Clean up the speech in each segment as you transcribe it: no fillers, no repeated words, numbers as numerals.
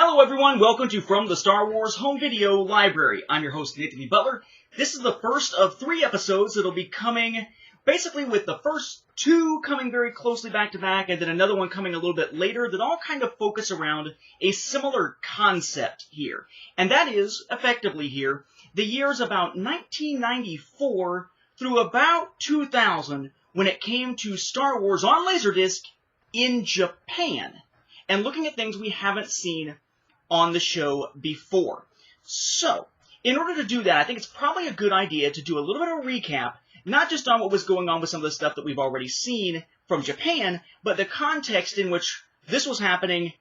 Hello everyone, welcome to From the Star Wars Home Video Library. I'm your host, Nathan B. Butler. This is the first of 3 episodes that'll be coming, basically with the first 2 coming very closely back to back, and then another one coming a little bit later that all kind of focus around a similar concept here. And that is, effectively here, the years about 1994 through about 2000 when it came to Star Wars on LaserDisc in Japan, and looking at things we haven't seen on the show before. So, in order to do that, I think it's probably a good idea to do a little bit of a recap, not just on what was going on with some of the stuff that we've already seen from Japan, but the context in which this was happening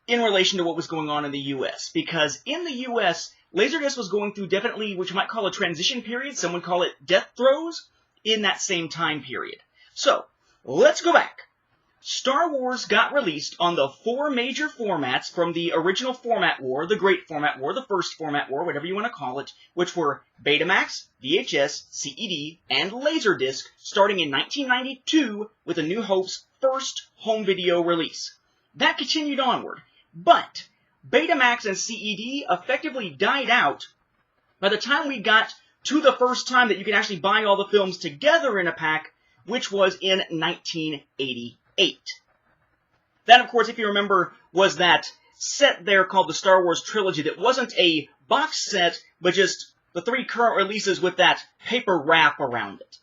in relation to what was going on in the U.S. Because in the U.S., LaserDisc was going through definitely what you might call a transition period, some would call it death throes, in that same time period. So, let's go back. Star Wars got released on the 4 major formats from the original format war, the Great Format War, the First Format War, whatever you want to call it, which were Betamax, VHS, CED, and LaserDisc, starting in 1992 with A New Hope's first home video release. That continued onward, but Betamax and CED effectively died out by the time we got to the first time that you could actually buy all the films together in a pack, which was in 1988. That, of course, if you remember, was that set there called the Star Wars Trilogy that wasn't a box set, but just the 3 current releases with that paper wrap around it.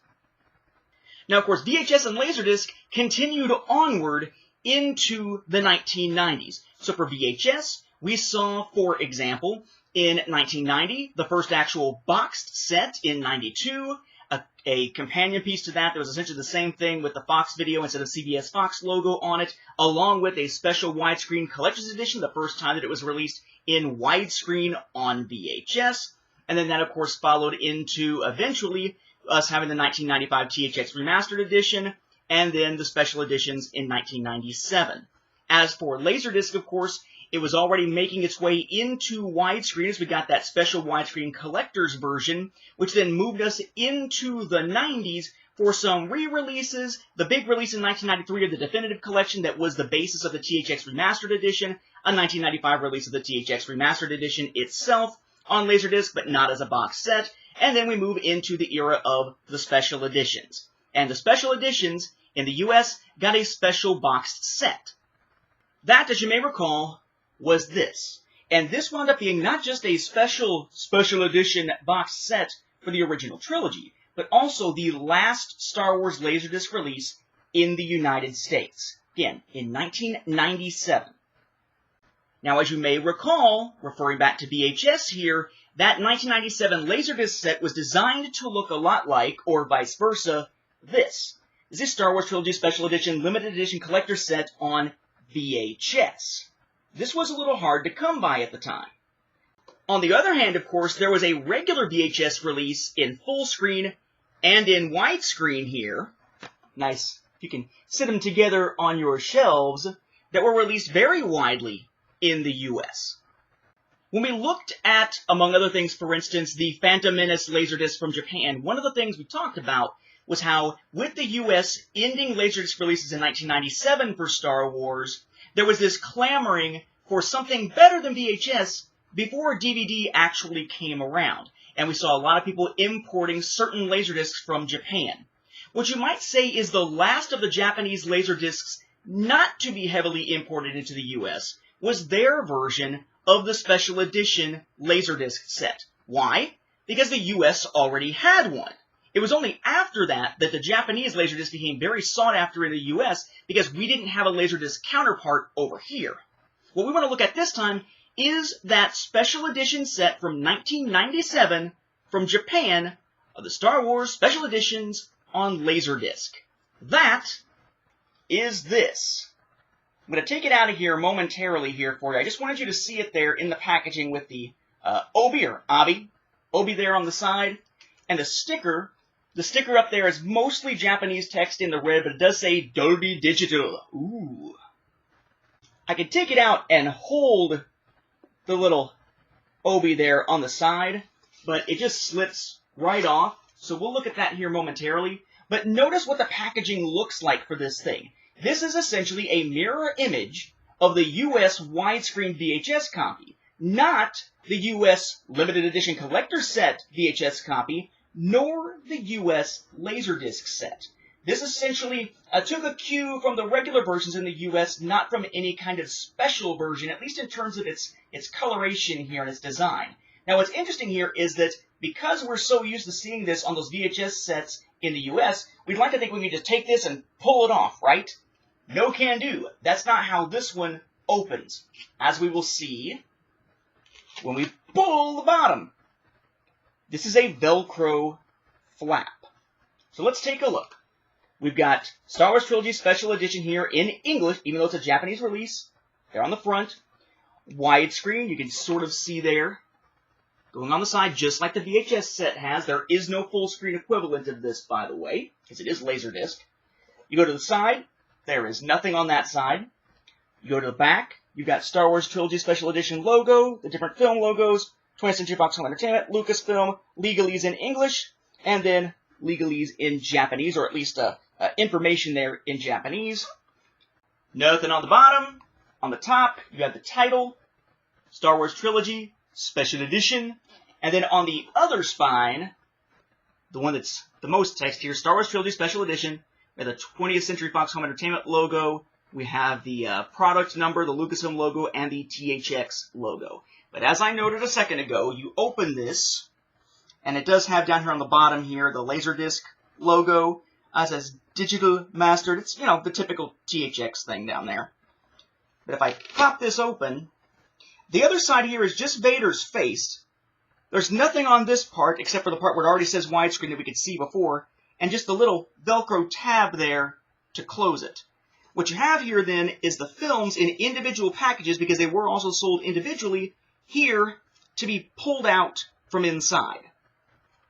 Now, of course, VHS and LaserDisc continued onward into the 1990s. So for VHS, we saw, for example, in 1990, the first actual boxed set in 92, a companion piece to that was essentially the same thing with the Fox Video instead of CBS Fox logo on it, along with a special widescreen collector's edition, the first time that it was released in widescreen on VHS. And then that, of course, followed into, eventually, us having the 1995 THX Remastered Edition, and then the special editions in 1997. As for LaserDisc, of course, it was already making its way into widescreen as we got that special widescreen collector's version, which then moved us into the 90s for some re-releases. The big release in 1993 of the Definitive Collection that was the basis of the THX Remastered Edition, a 1995 release of the THX Remastered Edition itself on LaserDisc, but not as a box set, and then we move into the era of the special editions. And the special editions in the US got a special boxed set. That, as you may recall, was this. And this wound up being not just a special edition box set for the original trilogy, but also the last Star Wars LaserDisc release in the United States. Again, in 1997. Now, as you may recall, referring back to VHS here, that 1997 LaserDisc set was designed to look a lot like, or vice versa, this. This is Star Wars Trilogy Special Edition Limited Edition Collector Set on VHS. This was a little hard to come by at the time. On the other hand, of course, there was a regular VHS release in full screen and in widescreen here. Nice, you can sit them together on your shelves, that were released very widely in the US. When we looked at, among other things, for instance, the Phantom Menace LaserDisc from Japan, one of the things we talked about was how, with the US ending LaserDisc releases in 1997 for Star Wars, there was this clamoring for something better than VHS before DVD actually came around. And we saw a lot of people importing certain LaserDiscs from Japan. What you might say is the last of the Japanese LaserDiscs not to be heavily imported into the US was their version of the special edition LaserDisc set. Why? Because the US already had one. It was only after that that the Japanese LaserDisc became very sought after in the US because we didn't have a LaserDisc counterpart over here. What we want to look at this time is that special edition set from 1997 from Japan of the Star Wars Special Editions on LaserDisc. That is this. I'm going to take it out of here momentarily here for you. I just wanted you to see it there in the packaging with the Obi there on the side, and the sticker. The sticker up there is mostly Japanese text in the red, but it does say Dolby Digital. Ooh. I can take it out and hold the little Obi there on the side, but it just slips right off. So we'll look at that here momentarily. But notice what the packaging looks like for this thing. This is essentially a mirror image of the US widescreen VHS copy, not the US limited edition collector's set VHS copy, nor the US LaserDisc set. This essentially took a cue from the regular versions in the US, not from any kind of special version, at least in terms of its coloration here and its design. Now what's interesting here is that because we're so used to seeing this on those VHS sets in the US, we'd like to think we can just take this and pull it off, right? No can do. That's not how this one opens, as we will see when we pull the bottom. This is a Velcro flap. So let's take a look. We've got Star Wars Trilogy Special Edition here in English, even though it's a Japanese release. There on the front. Widescreen, you can sort of see there. Going on the side, just like the VHS set has. There is no full screen equivalent of this, by the way, because it is LaserDisc. You go to the side, there is nothing on that side. You go to the back, you've got Star Wars Trilogy Special Edition logo, the different film logos, 20th Century Fox Home Entertainment, Lucasfilm, legalese in English, and then legalese in Japanese, or at least information there in Japanese. Nothing on the bottom. On the top, you have the title, Star Wars Trilogy Special Edition, and then on the other spine, the one that's the most text here, Star Wars Trilogy Special Edition, we have the 20th Century Fox Home Entertainment logo, we have the product number, the Lucasfilm logo, and the THX logo. But as I noted a second ago, you open this, and it does have down here on the bottom here the LaserDisc logo. It says Digital Mastered. It's, the typical THX thing down there. But if I pop this open, the other side here is just Vader's face. There's nothing on this part except for the part where it already says widescreen that we could see before, and just the little Velcro tab there to close it. What you have here then is the films in individual packages, because they were also sold individually, here to be pulled out from inside.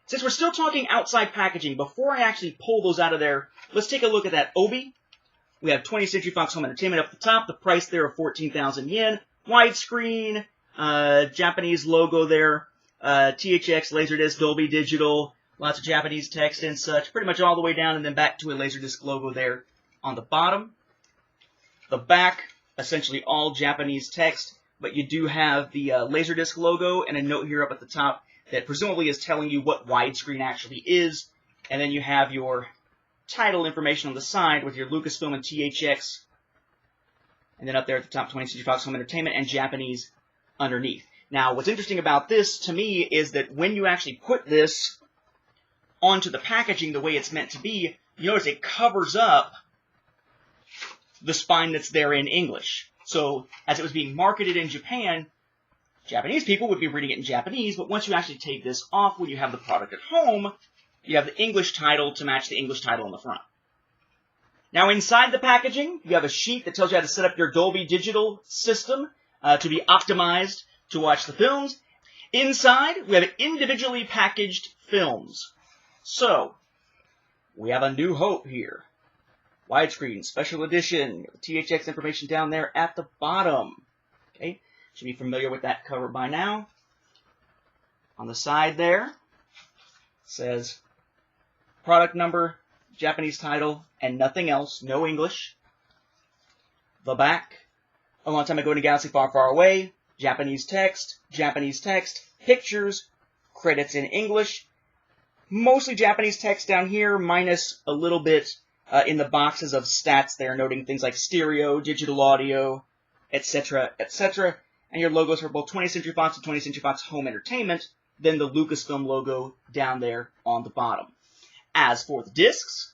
Since we're still talking outside packaging, before I actually pull those out of there, let's take a look at that obi. We have 20th Century Fox Home Entertainment up at the top, the price there of 14,000 yen, widescreen, Japanese logo there, THX, LaserDisc, Dolby Digital, lots of Japanese text and such, pretty much all the way down, and then back to a LaserDisc logo there on the bottom. The back, essentially all Japanese text, but you do have the LaserDisc logo and a note here up at the top that presumably is telling you what widescreen actually is, and then you have your title information on the side with your Lucasfilm and THX, and then up there at the top, 20th Century Fox Home Entertainment and Japanese underneath. Now, what's interesting about this, to me, is that when you actually put this onto the packaging the way it's meant to be, you notice it covers up the spine that's there in English. So, as it was being marketed in Japan, Japanese people would be reading it in Japanese, but once you actually take this off, when you have the product at home, you have the English title to match the English title on the front. Now, inside the packaging, you have a sheet that tells you how to set up your Dolby Digital system to be optimized to watch the films. Inside, we have individually packaged films. So, we have A New Hope here. Widescreen, special edition, THX information down there at the bottom. Okay, should be familiar with that cover by now. On the side there, it says product number, Japanese title, and nothing else, no English. The back, A Long Time Ago in a Galaxy Far, Far Away, Japanese text, pictures, credits in English, mostly Japanese text down here, minus a little bit in the boxes of stats there, noting things like stereo, digital audio, etc., etc., and your logos for both 20th Century Fox and 20th Century Fox Home Entertainment, then the Lucasfilm logo down there on the bottom. As for the discs,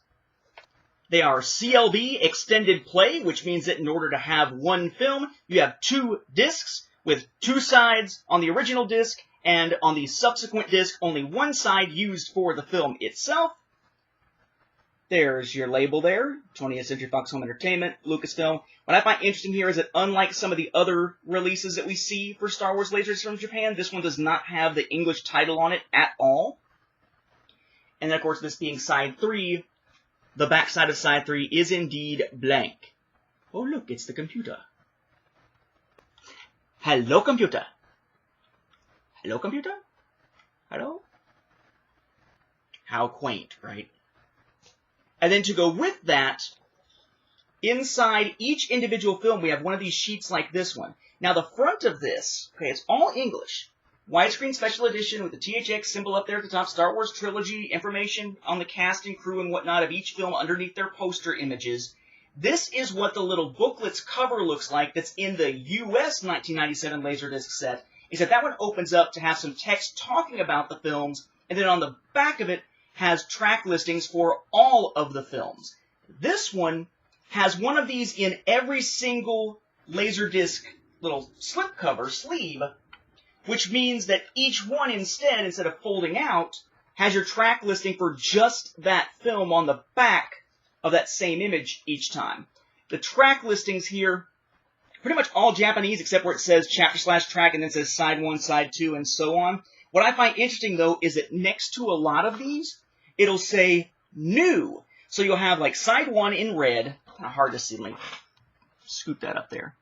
they are CLB extended play, which means that in order to have one film, you have two discs with two sides on the original disc, and on the subsequent disc, only one side used for the film itself. There's your label there, 20th Century Fox Home Entertainment, Lucasfilm. What I find interesting here is that unlike some of the other releases that we see for Star Wars Lasers from Japan, this one does not have the English title on it at all. And then, of course, this being side 3, the back side of side 3 is indeed blank. Oh, look, it's the computer. Hello, computer. Hello, computer? Hello? How quaint, right? And then to go with that, inside each individual film, we have one of these sheets like this one. Now, the front of this, okay, it's all English. Widescreen special edition with the THX symbol up there at the top, Star Wars Trilogy, information on the cast and crew and whatnot of each film underneath their poster images. This is what the little booklet's cover looks like that's in the US 1997 LaserDisc set, except that one opens up to have some text talking about the films, and then on the back of it has track listings for all of the films. This one has one of these in every single LaserDisc little slipcover sleeve, which means that each one instead of folding out, has your track listing for just that film on the back of that same image each time. The track listings here, pretty much all Japanese except where it says chapter/track and then it says side 1, side 2, and so on. What I find interesting, though, is that next to a lot of these, it'll say new. So you'll have like side 1 in red. Kind of hard to see. Let me scoop that up there.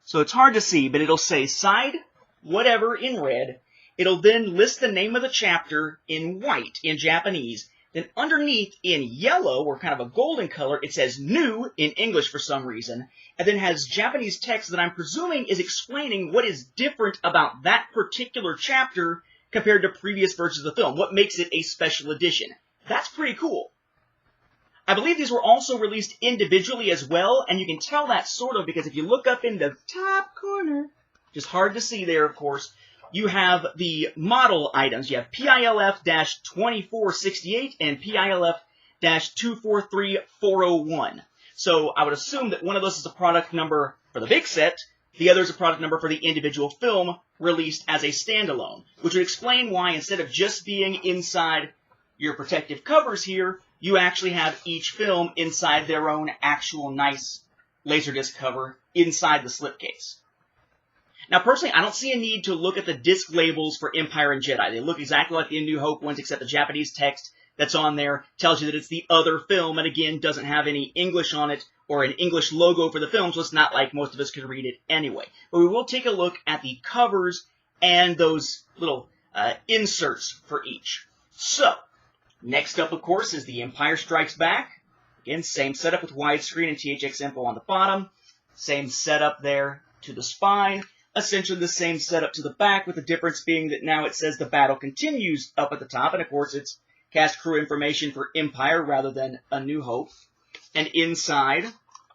So it's hard to see, but it'll say side whatever in red. It'll then list the name of the chapter in white in Japanese. Then underneath in yellow, or kind of a golden color, it says new in English for some reason, and then has Japanese text that I'm presuming is explaining what is different about that particular chapter compared to previous versions of the film, what makes it a special edition. That's pretty cool. I believe these were also released individually as well, and you can tell that sort of because if you look up in the top corner, just hard to see there, of course, you have the model items. You have PILF-2468 and PILF-243401. So I would assume that one of those is a product number for the big set, the other is a product number for the individual film released as a standalone, which would explain why instead of just being inside your protective covers here, you actually have each film inside their own actual nice LaserDisc cover inside the slipcase. Now, personally, I don't see a need to look at the disc labels for Empire and Jedi. They look exactly like the New Hope ones, except the Japanese text that's on there tells you that it's the other film, and again, doesn't have any English on it or an English logo for the film, so it's not like most of us can read it anyway. But we will take a look at the covers and those little inserts for each. So, next up, of course, is The Empire Strikes Back. Again, same setup with widescreen and THX info on the bottom. Same setup there to the spine. Essentially the same setup to the back, with the difference being that now it says the battle continues up at the top, and of course it's cast crew information for Empire rather than A New Hope. And inside,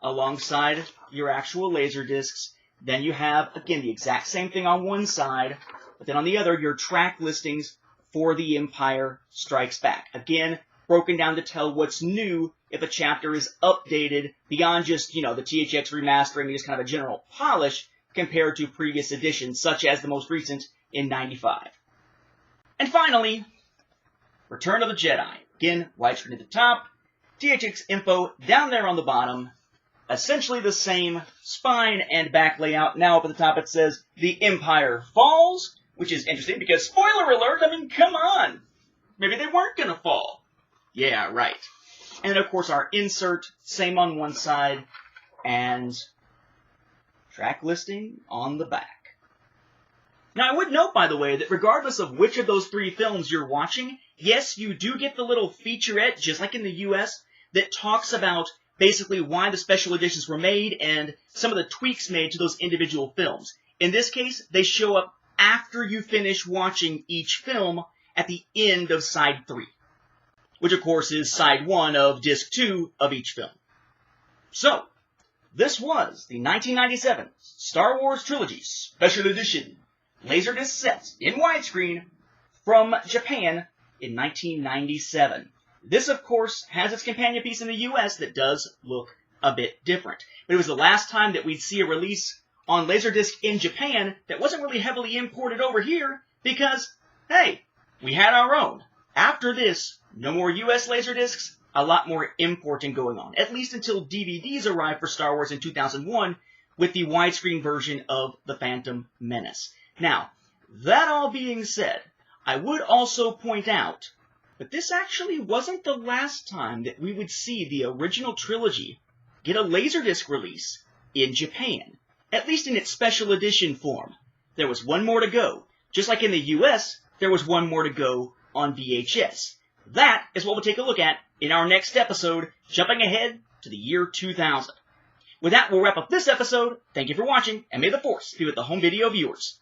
alongside your actual LaserDiscs, then you have, again, the exact same thing on one side, but then on the other, your track listings for The Empire Strikes Back. Again, broken down to tell what's new if a chapter is updated beyond just, the THX remastering, just kind of a general polish, compared to previous editions, such as the most recent in '95. And finally, Return of the Jedi. Again, widescreen at the top, THX info down there on the bottom, essentially the same spine and back layout. Now up at the top it says, The Empire Falls, which is interesting because, spoiler alert, come on! Maybe they weren't going to fall. Yeah, right. And of course our insert, same on one side, and track listing on the back. Now, I would note, by the way, that regardless of which of those three films you're watching, yes, you do get the little featurette, just like in the US, that talks about basically why the special editions were made and some of the tweaks made to those individual films. In this case, they show up after you finish watching each film at the end of Side 3, which, of course, is Side 1 of Disc 2 of each film. So, this was the 1997 Star Wars Trilogy Special Edition LaserDisc set in widescreen from Japan in 1997. This, of course, has its companion piece in the US that does look a bit different. But it was the last time that we'd see a release on LaserDisc in Japan that wasn't really heavily imported over here because, hey, we had our own. After this, no more US LaserDiscs, a lot more importing going on, at least until DVDs arrived for Star Wars in 2001 with the widescreen version of The Phantom Menace. Now, that all being said, I would also point out that this actually wasn't the last time that we would see the original trilogy get a LaserDisc release in Japan, at least in its special edition form. There was one more to go. Just like in the US, there was one more to go on VHS. That is what we'll take a look at in our next episode, jumping ahead to the year 2000. With that, we'll wrap up this episode. Thank you for watching, and may the Force be with the home video viewers.